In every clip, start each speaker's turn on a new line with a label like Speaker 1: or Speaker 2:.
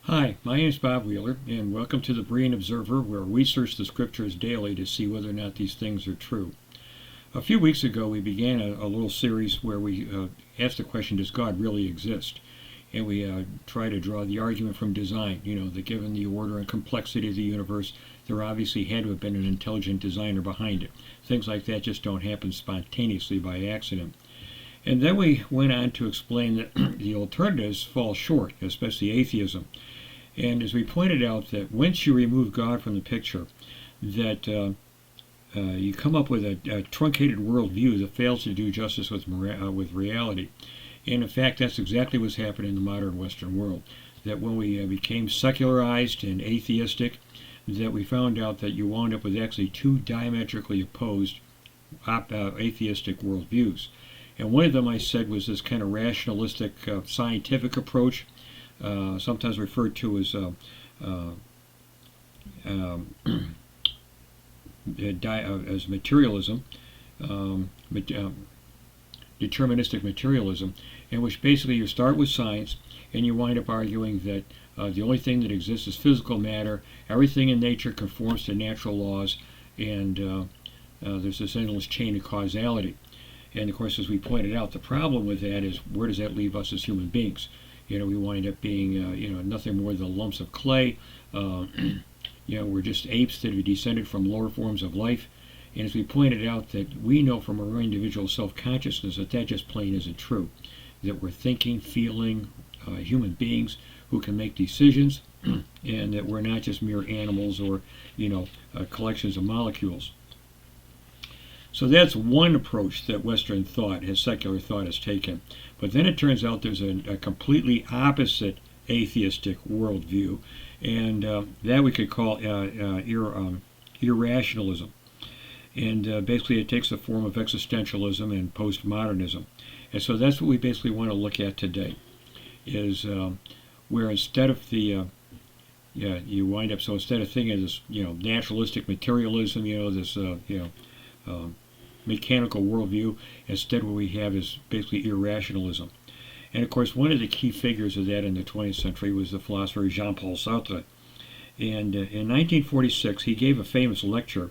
Speaker 1: Hi, my name is Bob Wheeler, and welcome to the Berean Observer, where we search the scriptures daily to see whether or not these things are true. A few weeks ago, we began a little series where we asked the question, does God really exist? And we try to draw the argument from design, that given the order and complexity of the universe, there obviously had to have been an intelligent designer behind it. Things like that just don't happen spontaneously by accident. And then we went on to explain that the alternatives fall short, especially atheism. And as we pointed out, that once you remove God from the picture, that you come up with a truncated worldview that fails to do justice with reality. And in fact, that's exactly what's happened in the modern Western world. That when we became secularized and atheistic, that we found out that you wound up with actually two diametrically opposed atheistic worldviews. And one of them, I said, was this kind of rationalistic scientific approach, sometimes referred to as materialism, deterministic materialism, in which basically you start with science and you wind up arguing that the only thing that exists is physical matter, everything in nature conforms to natural laws, and there's this endless chain of causality. And of course, as we pointed out, the problem with that is, where does that leave us as human beings? We wind up being, nothing more than lumps of clay. We're just apes that have descended from lower forms of life. And as we pointed out, that we know from our individual self-consciousness that just plain isn't true. That we're thinking, feeling human beings who can make decisions, and that we're not just mere animals or, collections of molecules. So that's one approach that Western thought, secular thought, has taken. But then it turns out there's a completely opposite atheistic worldview, and that we could call irrationalism. And basically it takes the form of existentialism and post-modernism. And so that's what we basically want to look at today, is where instead of the you wind up, so instead of thinking of this, naturalistic materialism, this, mechanical worldview, instead what we have is basically irrationalism. And of course, one of the key figures of that in the 20th century was the philosopher Jean-Paul Sartre. And in 1946, he gave a famous lecture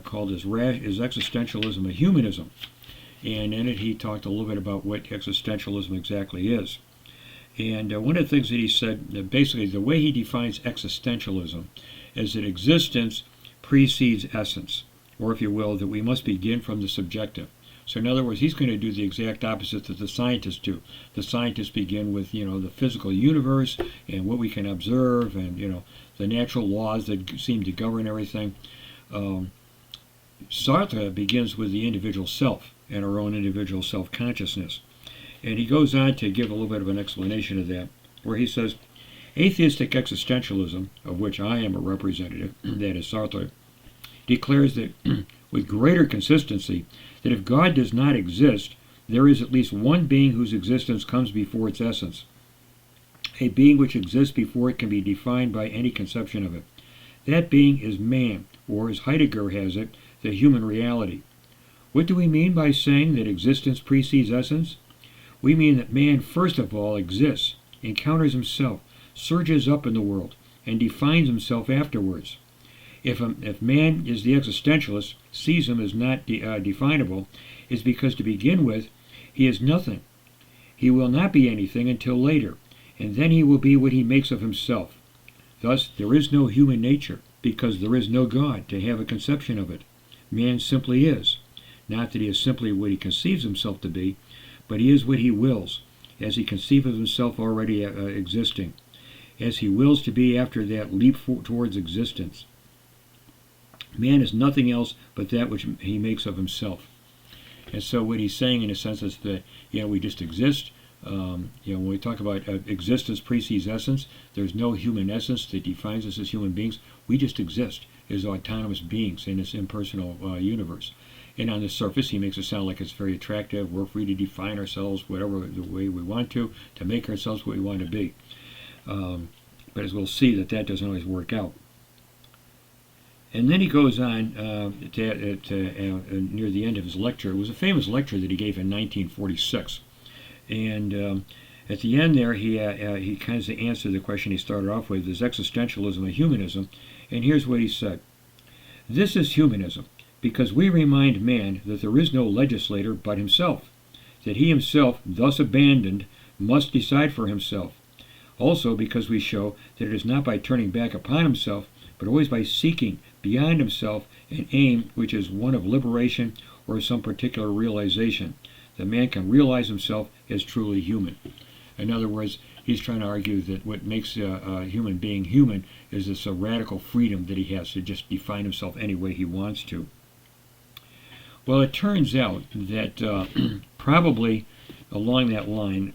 Speaker 1: called Is Existentialism and Humanism? And in it, he talked a little bit about what existentialism exactly is. And one of the things that he said, that basically the way he defines existentialism is that existence precedes essence, or if you will, that we must begin from the subjective. So in other words, he's going to do the exact opposite that the scientists do. The scientists begin with, the physical universe and what we can observe and, the natural laws that seem to govern everything. Sartre begins with the individual self and our own individual self-consciousness. And he goes on to give a little bit of an explanation of that, where he says, atheistic existentialism, of which I am a representative, that is Sartre, declares that with greater consistency that if God does not exist, there is at least one being whose existence comes before its essence, a being which exists before it can be defined by any conception of it. That being is man, or as Heidegger has it, the human reality. What do we mean by saying that existence precedes essence? We mean that man first of all exists, encounters himself, surges up in the world, and defines himself afterwards. If man is the existentialist, sees him as not definable, is because to begin with, he is nothing. He will not be anything until later, and then he will be what he makes of himself. Thus, there is no human nature, because there is no God to have a conception of it. Man simply is. Not that he is simply what he conceives himself to be, but he is what he wills, as he conceives of himself already existing, as he wills to be after that leap towards existence. Man is nothing else but that which he makes of himself. And so what he's saying, in a sense, is that, we just exist. When we talk about existence precedes essence, there's no human essence that defines us as human beings. We just exist as autonomous beings in this impersonal universe. And on the surface, he makes it sound like it's very attractive. We're free to define ourselves whatever the way we want to make ourselves what we want to be. But as we'll see, that doesn't always work out. And then he goes on near the end of his lecture. It was a famous lecture that he gave in 1946. And At the end there, he kind of answered the question he started off with, is existentialism and humanism? And here's what he said. This is humanism, because we remind man that there is no legislator but himself, that he himself, thus abandoned, must decide for himself. Also because we show that it is not by turning back upon himself, but always by seeking beyond himself an aim which is one of liberation or some particular realization, that man can realize himself as truly human. In other words, he's trying to argue that what makes a human being human is this radical freedom that he has to just define himself any way he wants to. Well, it turns out that probably along that line,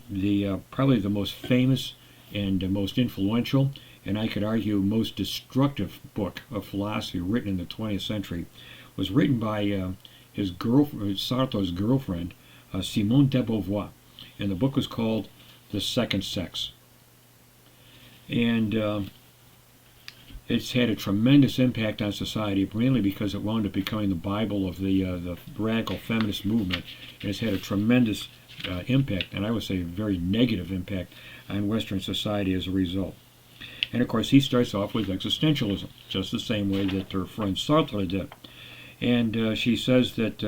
Speaker 1: probably the most famous and most influential, and I could argue most destructive book of philosophy written in the 20th century was written by his girlfriend, Sartre's girlfriend, Simone de Beauvoir, and the book was called The Second Sex. And it's had a tremendous impact on society, mainly because it wound up becoming the Bible of the radical feminist movement, and it's had a tremendous impact, and I would say a very negative impact on Western society as a result. And of course, he starts off with existentialism, just the same way that her friend Sartre did. And she says that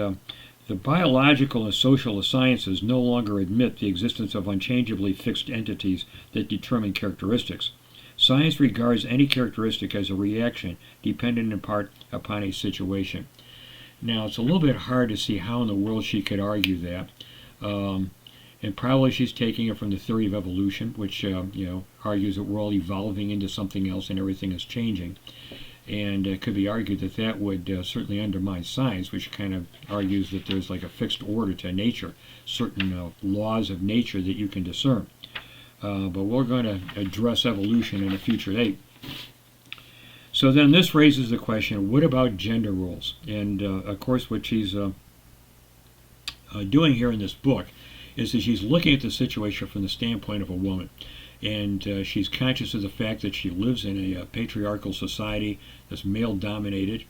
Speaker 1: the biological and social sciences no longer admit the existence of unchangeably fixed entities that determine characteristics. Science regards any characteristic as a reaction dependent in part upon a situation. Now, it's a little bit hard to see how in the world she could argue that. And probably she's taking it from the theory of evolution, which argues that we're all evolving into something else and everything is changing. And it could be argued that that would certainly undermine science, which kind of argues that there's like a fixed order to nature, certain laws of nature that you can discern. But we're going to address evolution in a future date. So then this raises the question, what about gender roles? And of course what she's doing here in this book is that she's looking at the situation from the standpoint of a woman. And she's conscious of the fact that she lives in a patriarchal society that's male-dominated.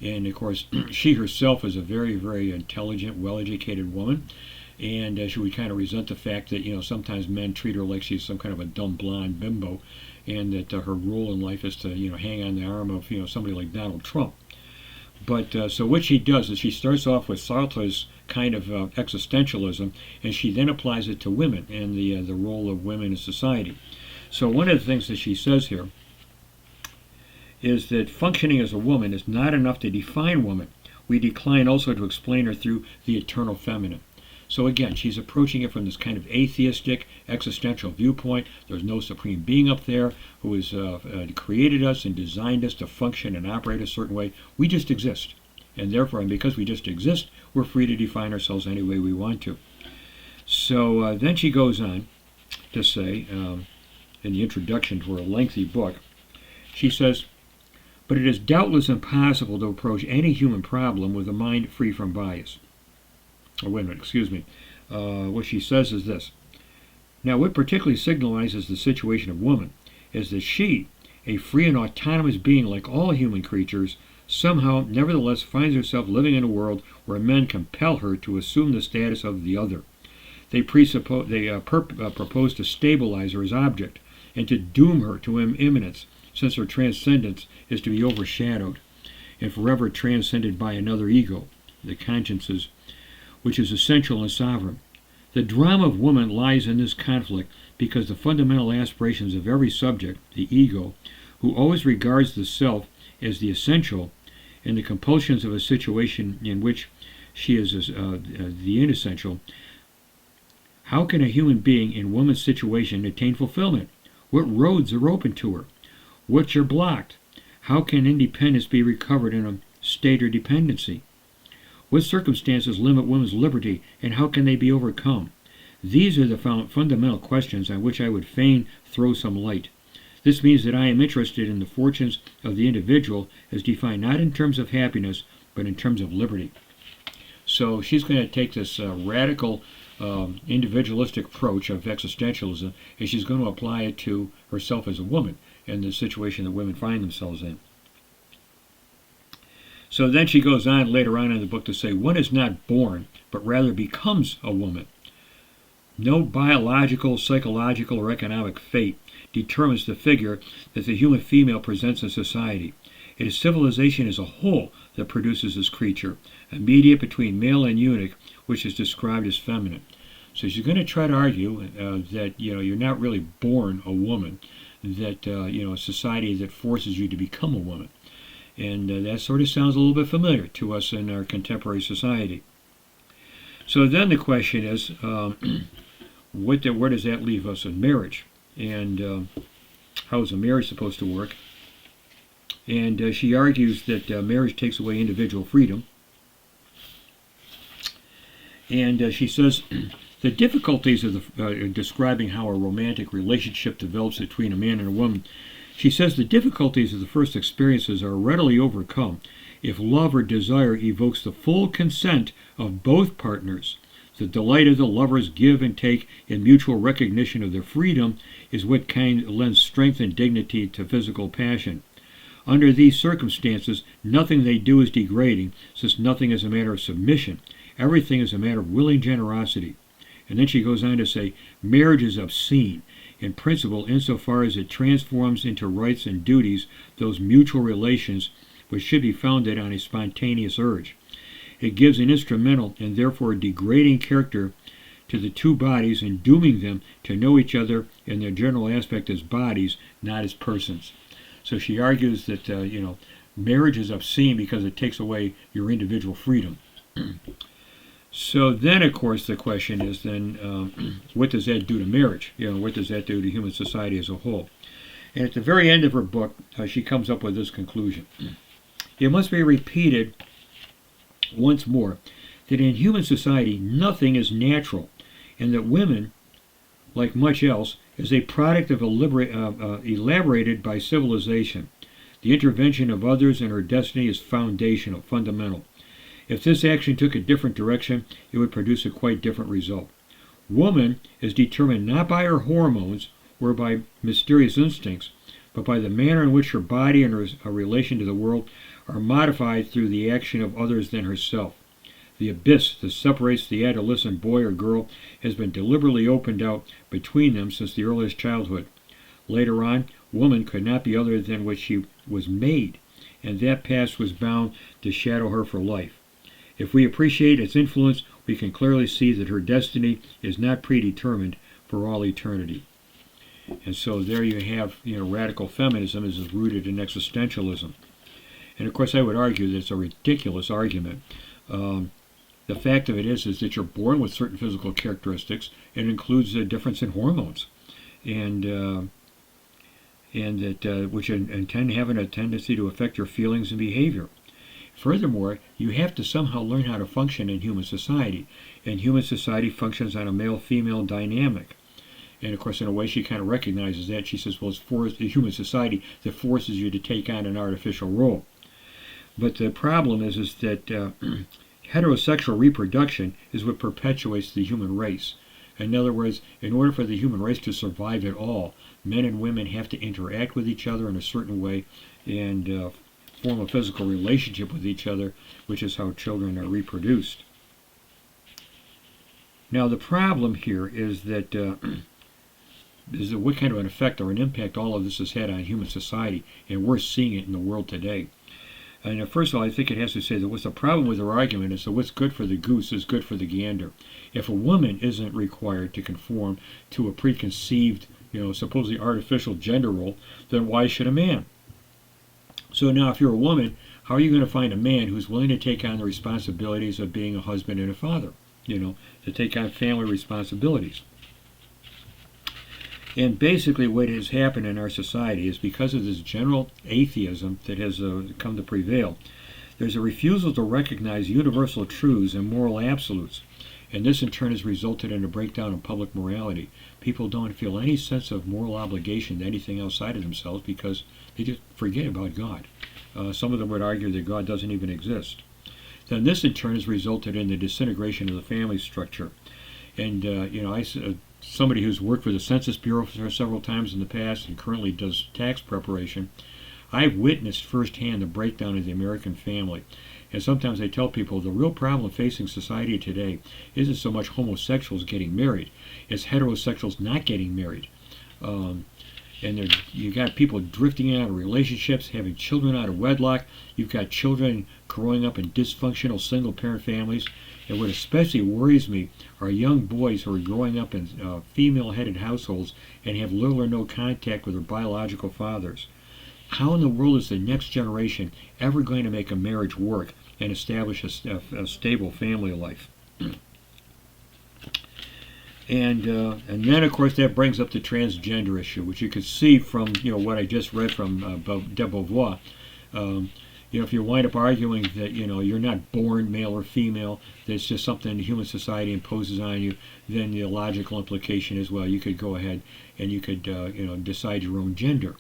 Speaker 1: And of course, she herself is a very, very intelligent, well-educated woman. And she would kind of resent the fact that, sometimes men treat her like she's some kind of a dumb blonde bimbo, and that her role in life is to, hang on the arm of, somebody like Donald Trump. But so what she does is she starts off with Sartre's kind of existentialism, and she then applies it to women and the role of women in society. So one of the things that she says here is that functioning as a woman is not enough to define woman. We decline also to explain her through the eternal feminine. So again, she's approaching it from this kind of atheistic, existential viewpoint. There's no supreme being up there who has created us and designed us to function and operate a certain way. We just exist. And therefore, and because we just exist, we're free to define ourselves any way we want to. So then she goes on to say, in the introduction to her lengthy book, she says, but it is doubtless impossible to approach any human problem with a mind free from bias. Oh, wait a minute, excuse me. What she says is this. Now, what particularly signalizes the situation of woman is that she, a free and autonomous being like all human creatures, somehow, nevertheless, finds herself living in a world where men compel her to assume the status of the other. They propose to stabilize her as object and to doom her to immanence, since her transcendence is to be overshadowed and forever transcended by another ego, the consciences, which is essential and sovereign. The drama of woman lies in this conflict because the fundamental aspirations of every subject, the ego, who always regards the self as the essential, and the compulsions of a situation in which she is the inessential. How can a human being in woman's situation attain fulfillment? What roads are open to her? Which are blocked? How can independence be recovered in a state or dependency? What circumstances limit women's liberty, and how can they be overcome? These are the fundamental questions on which I would fain throw some light. This means that I am interested in the fortunes of the individual as defined not in terms of happiness, but in terms of liberty. So she's going to take this radical individualistic approach of existentialism, and she's going to apply it to herself as a woman and the situation that women find themselves in. So then she goes on later on in the book to say, one is not born, but rather becomes a woman. No biological, psychological, or economic fate determines the figure that the human female presents in society. It is civilization as a whole that produces this creature, a medium between male and eunuch, which is described as feminine. So she's going to try to argue that you're not really born a woman, that a society that forces you to become a woman, and that sort of sounds a little bit familiar to us in our contemporary society. So then the question is, where does that leave us in marriage, and how is a marriage supposed to work? And she argues that marriage takes away individual freedom. And she says the difficulties of describing how a romantic relationship develops between a man and a woman. She says the difficulties of the first experiences are readily overcome if love or desire evokes the full consent of both partners. The delight of the lovers give and take in mutual recognition of their freedom is what lends strength and dignity to physical passion. Under these circumstances, nothing they do is degrading, since nothing is a matter of submission. Everything is a matter of willing generosity. And then she goes on to say, marriage is obscene, in principle, insofar as it transforms into rights and duties those mutual relations which should be founded on a spontaneous urge. It gives an instrumental and therefore degrading character to the two bodies and dooming them to know each other in their general aspect as bodies, not as persons. So she argues that marriage is obscene because it takes away your individual freedom. So then, of course, the question is then, what does that do to marriage? What does that do to human society as a whole? And at the very end of her book, she comes up with this conclusion. It must be repeated once more that in human society nothing is natural, and that women, like much else, is a product of elaborated by civilization. The intervention of others in her destiny is fundamental. If this action took a different direction, it would produce a quite different result. Woman is determined not by her hormones or by mysterious instincts, but by the manner in which her body and her relation to the world are modified through the action of others than herself. The abyss that separates the adolescent boy or girl has been deliberately opened out between them since the earliest childhood. Later on, woman could not be other than what she was made, and that past was bound to shadow her for life. If we appreciate its influence, we can clearly see that her destiny is not predetermined for all eternity. And so there you have, radical feminism is rooted in existentialism. And of course I would argue that it's a ridiculous argument. The fact of it is that you're born with certain physical characteristics. It includes a difference in hormones, and that which intend having a tendency to affect your feelings and behavior. Furthermore, you have to somehow learn how to function in human society, and human society functions on a male-female dynamic. And of course, in a way, she kind of recognizes that. She says, well, it's the human society that forces you to take on an artificial role. But the problem is that heterosexual reproduction is what perpetuates the human race. In other words, in order for the human race to survive at all, men and women have to interact with each other in a certain way and form a physical relationship with each other, which is how children are reproduced. Now, the problem here is that what kind of an effect or an impact all of this has had on human society, and we're seeing it in the world today. And first of all, I think it has to say that what's the problem with her argument is that what's good for the goose is good for the gander. If a woman isn't required to conform to a preconceived, supposedly artificial gender role, then why should a man? So now if you're a woman, how are you going to find a man who's willing to take on the responsibilities of being a husband and a father, to take on family responsibilities? And basically what has happened in our society is because of this general atheism that has come to prevail, there's a refusal to recognize universal truths and moral absolutes. And this in turn has resulted in a breakdown in public morality. People don't feel any sense of moral obligation to anything outside of themselves because they just forget about God. Some of them would argue that God doesn't even exist. Then this in turn has resulted in the disintegration of the family structure. And, somebody who's worked for the Census Bureau for several times in the past and currently does tax preparation, I've witnessed firsthand the breakdown of the American family. And sometimes I tell people the real problem facing society today isn't so much homosexuals getting married, it's heterosexuals not getting married. And you got people drifting out of relationships, having children out of wedlock. You've got children growing up in dysfunctional single-parent families. And what especially worries me are young boys who are growing up in female-headed households and have little or no contact with their biological fathers. How in the world is the next generation ever going to make a marriage work and establish a stable family life? And then, of course, that brings up the transgender issue, which you could see from what I just read from de Beauvoir. If you wind up arguing that you're not born male or female, that it's just something human society imposes on you, then the logical implication is, well, you could go ahead and you could decide your own gender.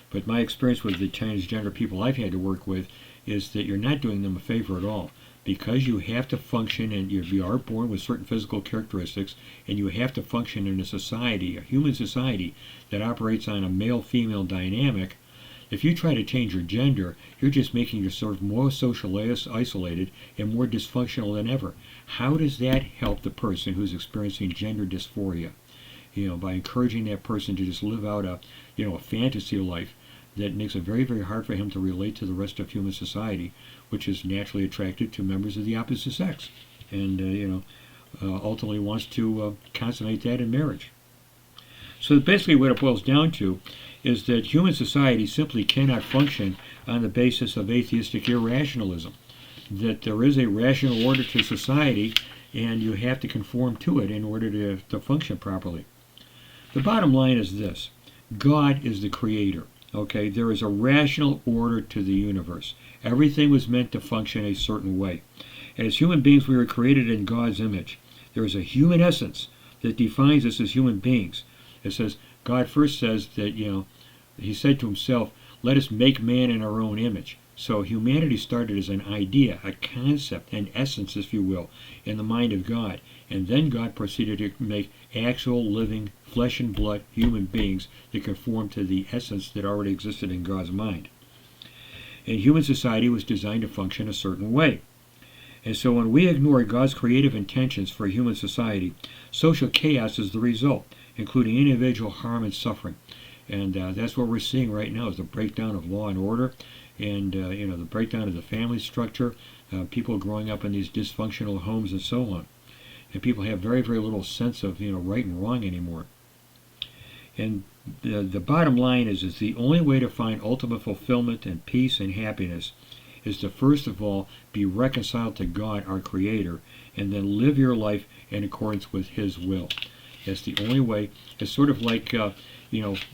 Speaker 1: But my experience with the transgender people I've had to work with is that you're not doing them a favor at all. Because you have to function, and you are born with certain physical characteristics, and you have to function in a society, a human society, that operates on a male-female dynamic. If you try to change your gender, you're just making yourself more socially isolated and more dysfunctional than ever. How does that help the person who's experiencing gender dysphoria? By encouraging that person to just live out a fantasy life that makes it very, very hard for him to relate to the rest of human society, which is naturally attracted to members of the opposite sex, and ultimately wants to consummate that in marriage. So basically what it boils down to is that human society simply cannot function on the basis of atheistic irrationalism, that there is a rational order to society, and you have to conform to it in order to function properly. The bottom line is this: God is the creator. Okay, there is a rational order to the universe. Everything was meant to function a certain way. And as human beings, we were created in God's image. There is a human essence that defines us as human beings. It says, God first says that, he said to himself, let us make man in our own image. So humanity started as an idea, a concept, an essence, if you will, in the mind of God. And then God proceeded to make actual living flesh and blood human beings that conform to the essence that already existed in God's mind. And human society was designed to function a certain way. And so when we ignore God's creative intentions for human society, social chaos is the result, including individual harm and suffering. And that's what we're seeing right now, is the breakdown of law and order, and the breakdown of the family structure, people growing up in these dysfunctional homes and so on. And people have very, very little sense of right and wrong anymore. And the bottom line is the only way to find ultimate fulfillment and peace and happiness is to first of all be reconciled to God, our Creator, and then live your life in accordance with His will. That's the only way. It's sort of like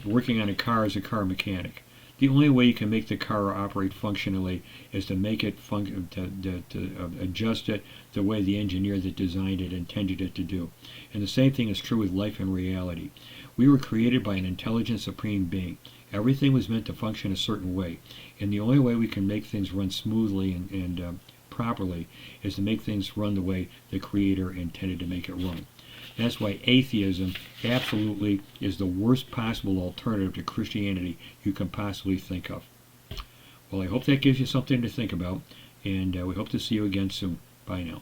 Speaker 1: working on a car as a car mechanic. The only way you can make the car operate functionally is to make it to adjust it the way the engineer that designed it intended it to do. And the same thing is true with life and reality. We were created by an intelligent supreme being. Everything was meant to function a certain way. And the only way we can make things run smoothly and properly is to make things run the way the Creator intended to make it run. That's why atheism absolutely is the worst possible alternative to Christianity you can possibly think of. Well, I hope that gives you something to think about, and we hope to see you again soon. Bye now.